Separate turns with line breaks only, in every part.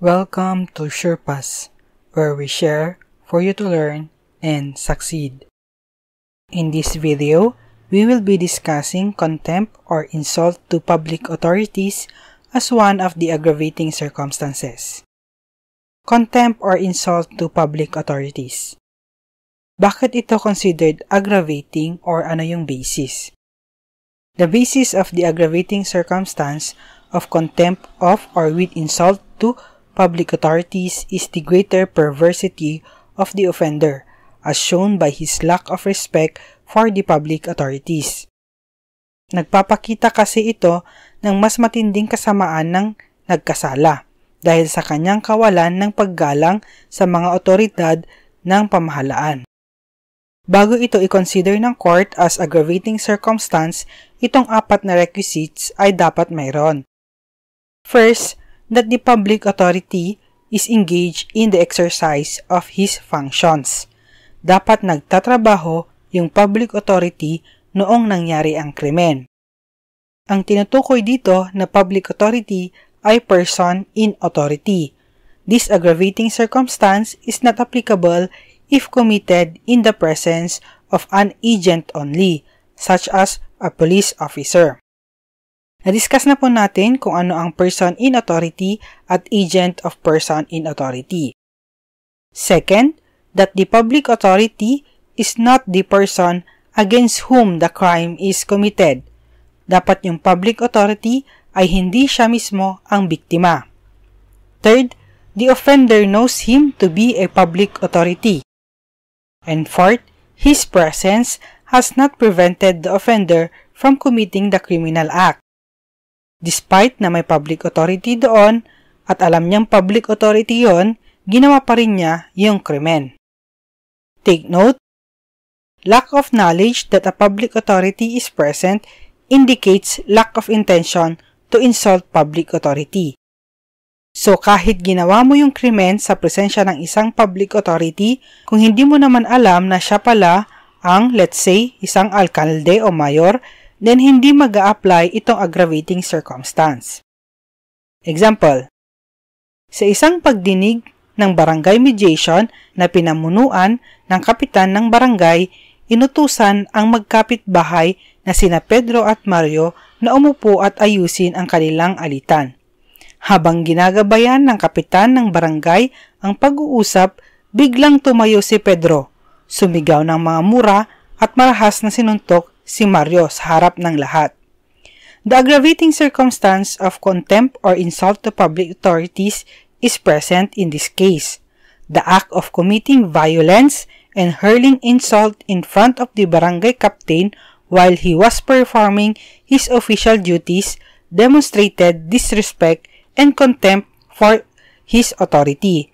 Welcome to Sherpas, where we share for you to learn and succeed. In this video, we will be discussing contempt or insult to public authorities as one of the aggravating circumstances. Contempt or insult to public authorities. Bakit ito considered aggravating or ano yung basis? The basis of the aggravating circumstance of contempt of or with insult to public authorities is the greater perversity of the offender, as shown by his lack of respect for the public authorities. Nagpapakita kasi ito ng mas matinding kasamaan ng nagkasala dahil sa kanyang kawalan ng paggalang sa mga otoridad ng pamahalaan. Bago ito i-consider ng court as aggravating circumstance, itong apat na requisites ay dapat mayroon. First, that the public authority is engaged in the exercise of his functions. Dapat nagtatrabaho yung public authority noong nangyari ang krimen. Ang tinutukoy dito na public authority ay person in authority. This aggravating circumstance is not applicable if committed in the presence of an agent only, such as a police officer. Na-discuss na po natin kung ano ang person in authority at agent of person in authority. Second, that the public authority is not the person against whom the crime is committed. Dapat yung public authority ay hindi siya mismo ang biktima. Third, the offender knows him to be a public authority. And fourth, his presence has not prevented the offender from committing the criminal act. Despite na may public authority doon at alam niyang public authority yon, ginawa pa rin niya yung krimen. Take note, lack of knowledge that a public authority is present indicates lack of intention to insult public authority. So kahit ginawa mo yung krimen sa presensya ng isang public authority, kung hindi mo naman alam na siya pala ang, let's say, isang alkalde o mayor, then hindi mag-a-apply itong aggravating circumstance. Example, sa isang pagdinig ng barangay mediation na pinamunuan ng kapitan ng barangay, inutusan ang magkapitbahay na sina Pedro at Mario na umupo at ayusin ang kanilang alitan. Habang ginagabayan ng kapitan ng barangay ang pag-uusap, biglang tumayo si Pedro, sumigaw ng mga mura at marahas na sinuntok si Mario sa harap ng lahat. The aggravating circumstance of contempt or insult to public authorities is present in this case. The act of committing violence and hurling insult in front of the barangay captain while he was performing his official duties demonstrated disrespect and contempt for his authority.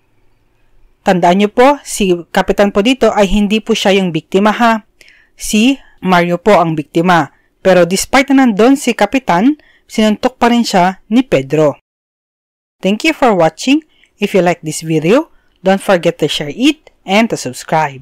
Tandaan niyo po, si kapitan po dito ay hindi po siya yung biktima ha. Si Mario po ang biktima. Pero despite na nandun si kapitan, sinuntok pa rin siya ni Pedro. Thank you for watching. If you like this video, don't forget to share it and to subscribe.